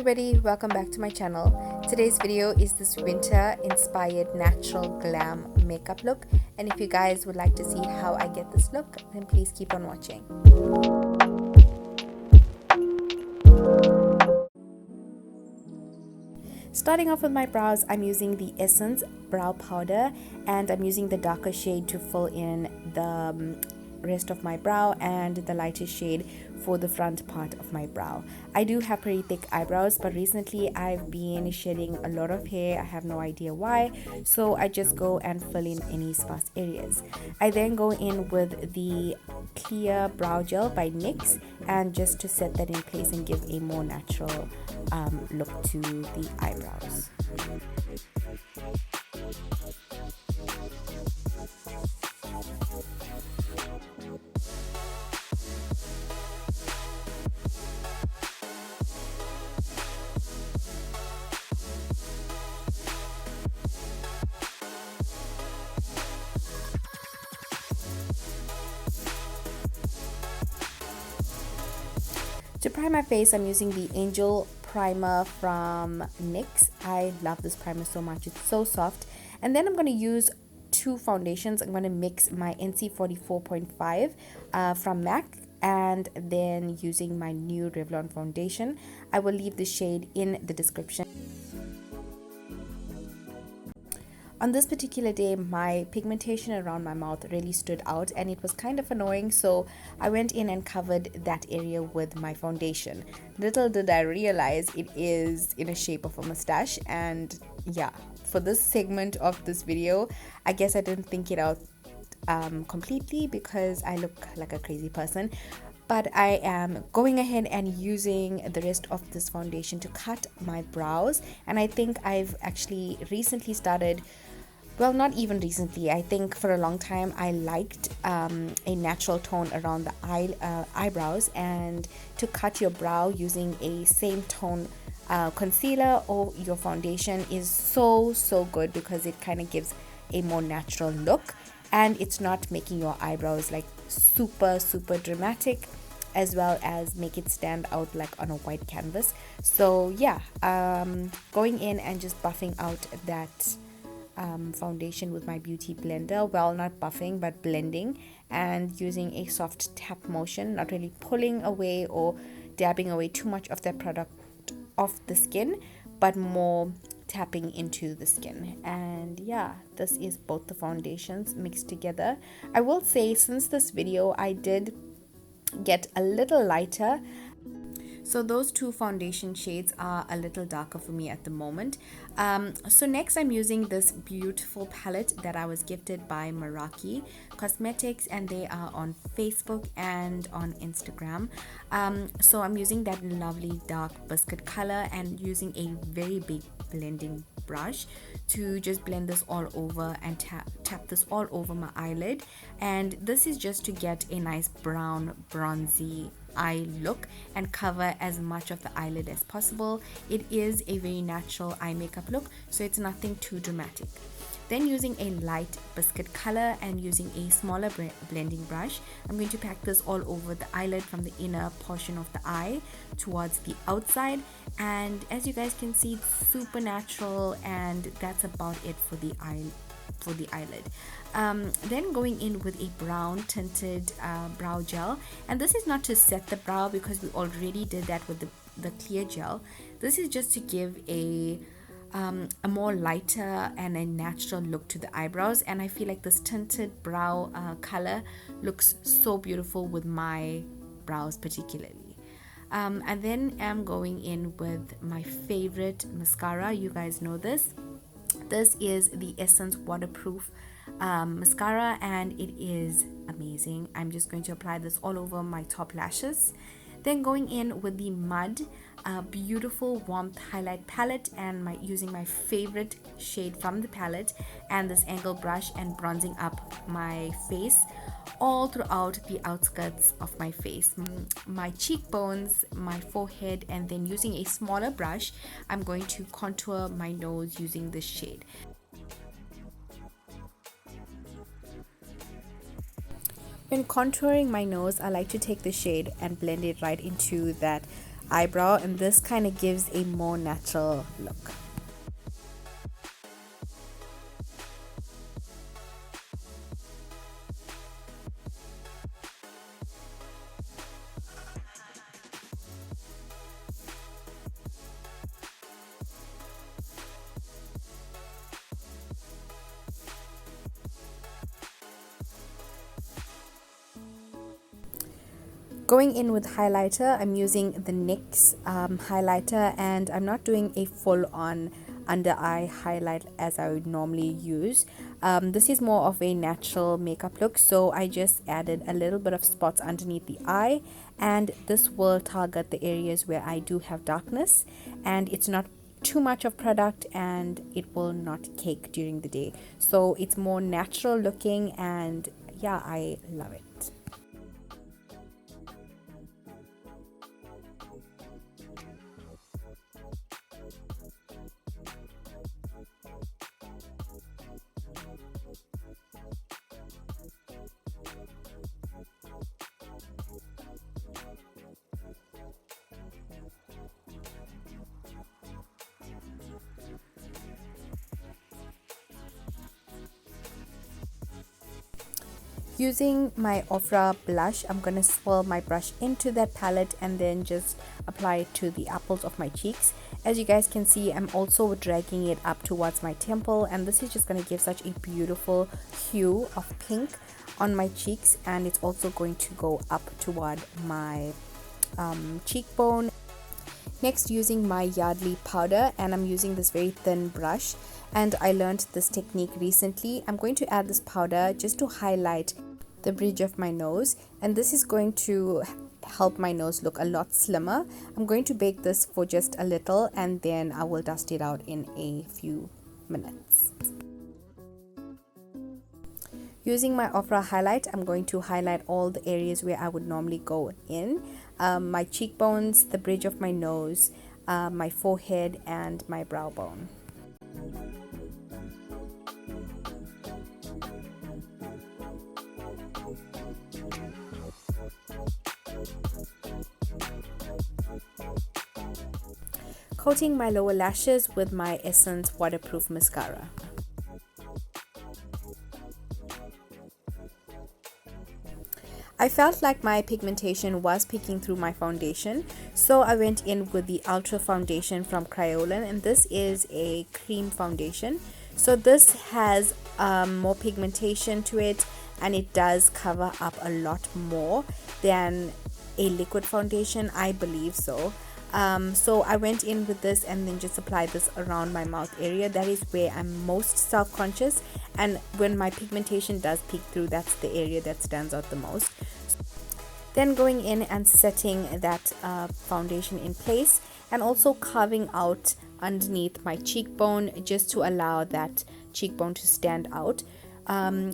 everybody, welcome back to my channel. Today's video is this winter inspired natural glam makeup look, and if you guys would like to see how I get this look, then please keep on watching. Starting off with my brows, I'm using the Essence brow powder and I'm using the darker shade to fill in the rest of my brow and the lighter shade for the front part of my brow. I do have pretty thick eyebrows, but recently I've been shedding a lot of hair. I have no idea why, so I just go and fill in any sparse areas. I then go in with the clear brow gel by NYX and just to set that in place and give a more natural look to the eyebrows. To prime my face, I'm using the Angel primer from NYX. I love this primer so much. It's so soft. And then I'm going to use two foundations. I'm going to mix my NC 44.5 from MAC and then using my new Revlon foundation. I will leave the shade in the description. On this particular day, my pigmentation around my mouth really stood out and it was kind of annoying, so I went in and covered that area with my foundation. Little did I realize it is in a shape of a mustache, and yeah, for this segment of this video, I guess I didn't think it out completely because I look like a crazy person. But I am going ahead and using the rest of this foundation to cut my brows, and I think I've actually recently started, well, not even recently, I think for a long time I liked a natural tone around the eyebrows, and to cut your brow using a same tone concealer or your foundation is so good because it kind of gives a more natural look and it's not making your eyebrows like super dramatic, as well as make it stand out like on a white canvas. So yeah, going in and just buffing out that foundation with my beauty blender, well, not buffing but blending, and using a soft tap motion, not really pulling away or dabbing away too much of that product off the skin, but more tapping into the skin. And yeah, this is both the foundations mixed together. I will say, since this video I did get a little lighter, so those two foundation shades are a little darker for me at the moment. So next I'm using this beautiful palette that I was gifted by Meraki Cosmetics, and they are on Facebook and on Instagram. So I'm using that lovely dark biscuit color and using a very big blending brush to just blend this all over and tap this all over my eyelid. And this is just to get a nice brown bronzy eye look and cover as much of the eyelid as possible. It is a very natural eye makeup look, so it's nothing too dramatic. Then using a light biscuit color and using a smaller blending brush, I'm going to pack this all over the eyelid from the inner portion of the eye towards the outside. And as you guys can see, it's super natural, and that's about it for the eyelid. Then going in with a brown tinted brow gel, and this is not to set the brow because we already did that with the clear gel. This is just to give a more lighter and a natural look to the eyebrows, and I feel like this tinted brow color looks so beautiful with my brows particularly. And then I'm going in with my favorite mascara. You guys know this. This is the Essence waterproof mascara, and it is amazing. I'm just going to apply this all over my top lashes. Then going in with the Mud beautiful warmth highlight palette, and using my favorite shade from the palette and this angle brush, and bronzing up my face all throughout the outskirts of my face, my cheekbones, my forehead, and then using a smaller brush I'm going to contour my nose using this shade. When contouring my nose, I like to take the shade and blend it right into that eyebrow, and this kind of gives a more natural look. Going in with highlighter, I'm using the NYX highlighter, and I'm not doing a full-on under eye highlight as I would normally use. This is more of a natural makeup look, so I just added a little bit of spots underneath the eye, and this will target the areas where I do have darkness, and it's not too much of product and it will not cake during the day. So it's more natural looking, and yeah, I love it. Using my Ofra blush, I'm going to swirl my brush into that palette and then just apply it to the apples of my cheeks. As you guys can see, I'm also dragging it up towards my temple, and this is just going to give such a beautiful hue of pink on my cheeks, and it's also going to go up toward my cheekbone. Next, using my Yardley powder, and I'm using this very thin brush, and I learned this technique recently. I'm going to add this powder just to highlight the bridge of my nose, and this is going to help my nose look a lot slimmer. I'm going to bake this for just a little, and then I will dust it out in a few minutes. Using my Ofra highlight, I'm going to highlight all the areas where I would normally go in. My cheekbones, the bridge of my nose, my forehead, and my brow bone. Coating my lower lashes with my Essence waterproof mascara. I felt like my pigmentation was peeking through my foundation, so I went in with the Ultra foundation from Kryolan, and this is a cream foundation. So this has more pigmentation to it, and it does cover up a lot more than a liquid foundation, I believe so. So I went in with this and then just applied this around my mouth area. That is where I'm most self-conscious, and when my pigmentation does peek through, that's the area that stands out the most. Then going in and setting that foundation in place, and also carving out underneath my cheekbone just to allow that cheekbone to stand out.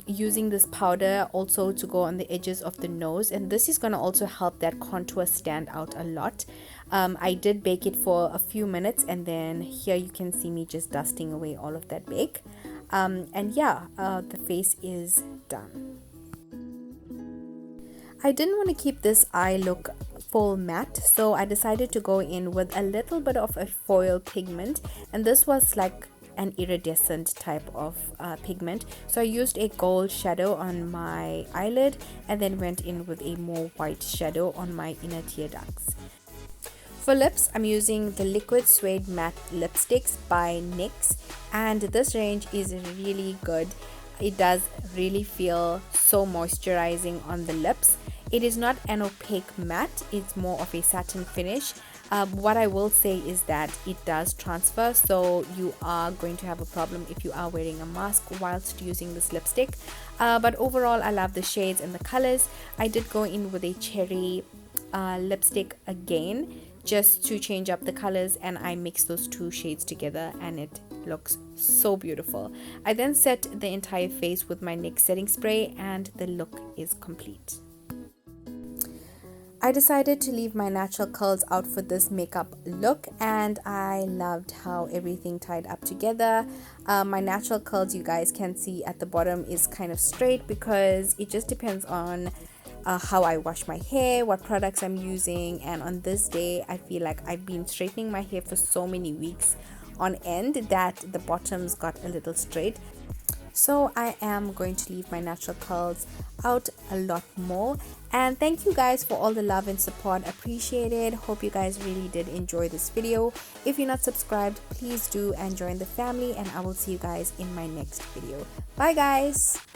Using this powder also to go on the edges of the nose, and this is going to also help that contour stand out a lot. I did bake it for a few minutes, and then here you can see me just dusting away all of that bake. And yeah, the face is done. I didn't want to keep this eye look full matte, so I decided to go in with a little bit of a foil pigment, and this was like an iridescent type of pigment. So I used a gold shadow on my eyelid and then went in with a more white shadow on my inner tear ducts. For lips, I'm using the liquid suede matte lipsticks by NYX, and this range is really good. It does really feel so moisturizing on the lips. It is not an opaque matte, it's more of a satin finish. What I will say is that it does transfer, so you are going to have a problem if you are wearing a mask whilst using this lipstick. But overall, I love the shades and the colors. I did go in with a cherry lipstick again, just to change up the colors, and I mixed those two shades together and it looks so beautiful. I then set the entire face with my NYX setting spray and the look is complete. I decided to leave my natural curls out for this makeup look, and I loved how everything tied up together. My natural curls, you guys can see at the bottom, is kind of straight because it just depends on how I wash my hair, what products I'm using. And on this day, I feel like I've been straightening my hair for so many weeks on end that the bottoms got a little straight. So I am going to leave my natural curls out a lot more. And thank you guys for all the love and support. Appreciate it. Hope you guys really did enjoy this video. If you're not subscribed, please do and join the family, and I will see you guys in my next video. Bye guys.